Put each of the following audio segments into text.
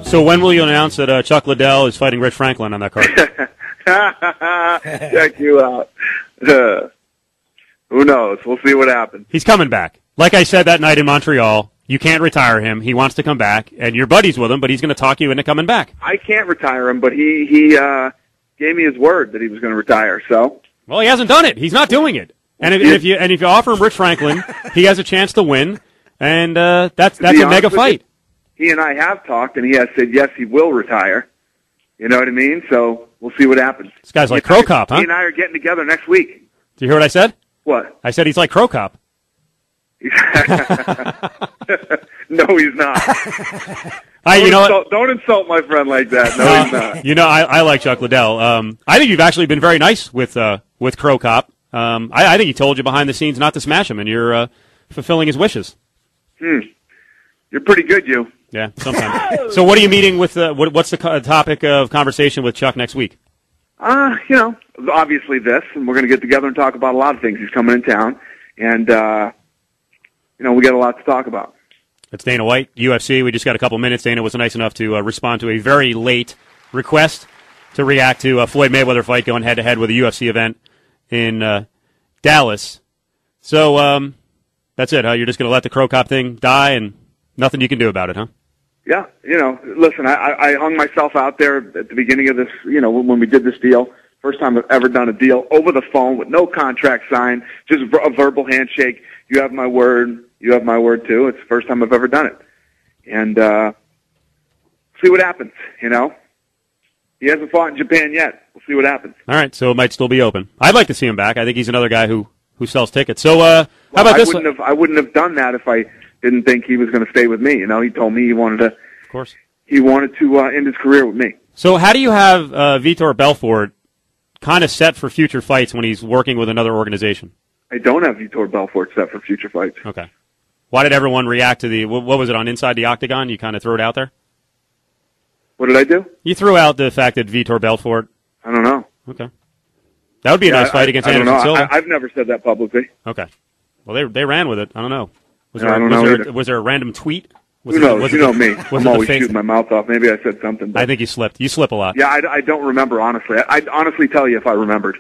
So when will you announce that Chuck Liddell is fighting Rich Franklin on that card? Check you out. Who knows? We'll see what happens. He's coming back. Like I said that night in Montreal, you can't retire him. He wants to come back, and you're buddies with him, but he's going to talk you into coming back. I can't retire him, but he gave me his word that he was going to retire. So, well, he hasn't done it. He's not doing it. And if you offer him Rich Franklin, he has a chance to win, and that's a mega fight. He and I have talked, and he has said yes, he will retire. You know what I mean? So we'll see what happens. This guy's like Crow Cop, huh? He and I are getting together next week. Do you hear what I said? What? I said he's like Crow Cop. No, he's not. Don't insult my friend like that. No, he's not. You know, I like Chuck Liddell. I think you've actually been very nice with Crow Cop. I think he told you behind the scenes not to smash him, and you're fulfilling his wishes. You're pretty good, you. Yeah, sometimes. So what are you meeting with? What's the topic of conversation with Chuck next week? Obviously this, and we're going to get together and talk about a lot of things. He's coming in town, and, we got a lot to talk about. It's Dana White, UFC. We just got a couple minutes. Dana was nice enough to respond to a very late request to react to a Floyd Mayweather fight going head-to-head with a UFC event in Dallas. So that's it, huh? You're just going to let the Crow Cop thing die and nothing you can do about it, huh? Yeah, listen, I hung myself out there at the beginning of this, when we did this deal. First time I've ever done a deal over the phone with no contract signed, just a verbal handshake. You have my word. You have my word, too. It's the first time I've ever done it. And see what happens, He hasn't fought in Japan yet. We'll see what happens. All right, so it might still be open. I'd like to see him back. I think he's another guy who sells tickets. So how about this? I wouldn't have done that if I didn't think he was going to stay with me. He told me he wanted to. Of course. He wanted to end his career with me. So how do you have Vitor Belfort kind of set for future fights when he's working with another organization? I don't have Vitor Belfort set for future fights. Okay. Why did everyone react to what was it on Inside the Octagon? You kind of threw it out there? What did I do? You threw out the fact that Vitor Belfort. I don't know. Okay. That would be a nice fight against Anderson Silva. I've never said that publicly. Okay. Well, they ran with it. I don't know. Was there a random tweet? Who knows? You know me. I'm always shooting my mouth off. Maybe I said something. But I think you slipped. You slip a lot. Yeah, I don't remember, honestly. I'd honestly tell you if I remembered.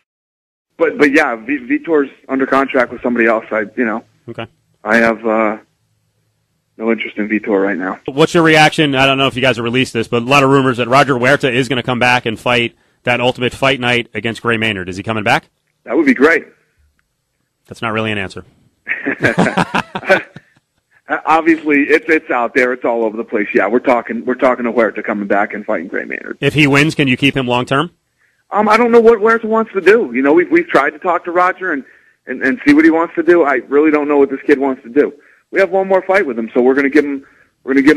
But yeah, Vitor's under contract with somebody else. Okay. I have no interest in Vitor right now. What's your reaction? I don't know if you guys have released this, but a lot of rumors that Roger Huerta is going to come back and fight that Ultimate Fight Night against Gray Maynard. Is he coming back? That would be great. That's not really an answer. Obviously, it's out there. It's all over the place. Yeah, we're talking to Huerta coming back and fighting Gray Maynard. If he wins, can you keep him long term? I don't know what Huerta wants to do. We've tried to talk to Roger and see what he wants to do. I really don't know what this kid wants to do. We have one more fight with him, so we're going to give him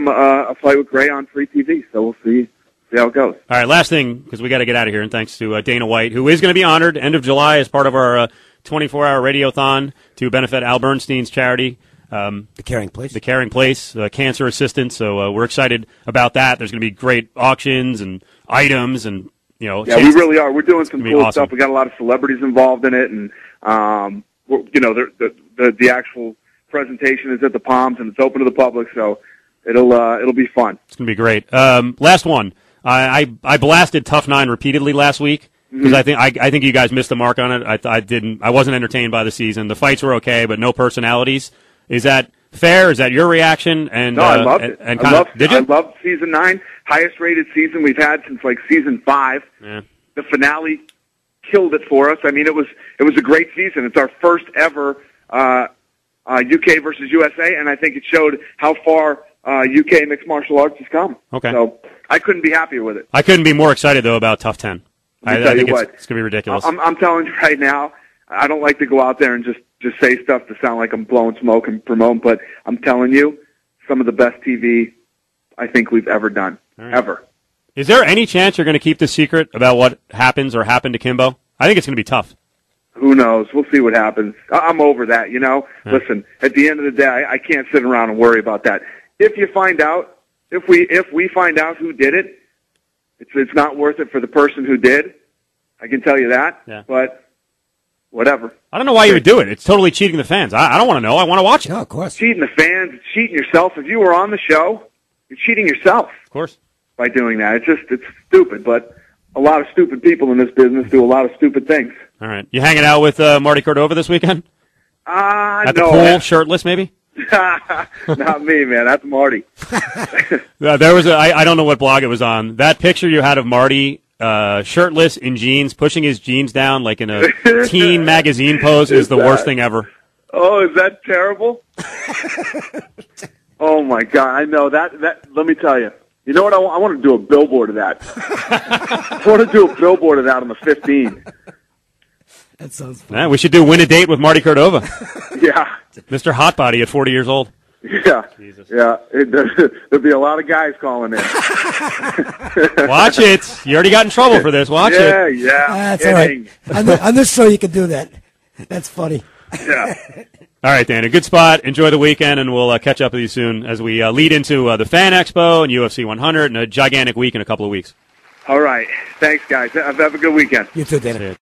a fight with Gray on free TV. So we'll see how it goes. All right, last thing, because we got to get out of here, and thanks to Dana White, who is going to be honored end of July as part of our 24-hour radiothon to benefit Al Bernstein's charity. The Caring Place. The Caring Place, cancer assistance. So we're excited about that. There's going to be great auctions and items and, Yeah, we really are. We're doing some cool stuff. We got a lot of celebrities involved in it, and, the actual presentation is at the Palms, and it's open to the public, so it'll be fun. It's going to be great. Last one. I blasted Tough 9 repeatedly last week because I think you guys missed the mark on it. I wasn't entertained by the season. The fights were okay, but no personalities. Is that fair? Is that your reaction? And no, I loved it. Did you? I loved season 9, highest rated season we've had since season 5. Yeah. The finale killed it for us. I mean, it was a great season. It's our first ever UK versus USA, and I think it showed how far UK mixed martial arts has come. Okay. So I couldn't be happier with it. I couldn't be more excited though about Tough 10. I think it's going to be ridiculous. I'm telling you right now, I don't like to go out there and just say stuff to sound like I'm blowing smoke and promoting, but I'm telling you, some of the best TV I think we've ever done, ever. Is there any chance you're going to keep the secret about what happens or happened to Kimbo? I think it's going to be tough. Who knows? We'll see what happens. I'm over that, Yeah. Listen, at the end of the day, I can't sit around and worry about that. If you find out, if we find out who did it, it's not worth it for the person who did. I can tell you that. Yeah. But whatever. I don't know why you would do it. It's totally cheating the fans. I don't want to know. I want to watch it. No, of course. Cheating the fans, cheating yourself. If you were on the show, you're cheating yourself. Of course. by doing that. It's stupid, but a lot of stupid people in this business do a lot of stupid things. All right. You hanging out with Marty Cordova this weekend? At the pool, shirtless maybe? Not me, man. That's Marty. There was I don't know what blog it was on. That picture you had of Marty shirtless in jeans, pushing his jeans down like in a teen magazine pose is the worst thing ever. Oh, is that terrible? Oh, my God. I know. That. Let me tell you. You know what? I want to do a billboard of that. I want to do a billboard of that on the 15. That sounds fun. Yeah, we should do Win a Date with Marty Cordova. Yeah. Mr. Hotbody at 40 years old. Yeah. Jesus. Yeah. There'll be a lot of guys calling in. Watch it. You already got in trouble for this. Watch it. Yeah. That's all right. On this show, you can do that. That's funny. Yeah. All right, Dan, a good spot. Enjoy the weekend, and we'll catch up with you soon as we lead into the Fan Expo and UFC 100 and a gigantic week in a couple of weeks. All right. Thanks, guys. Have a good weekend. You too, Dan.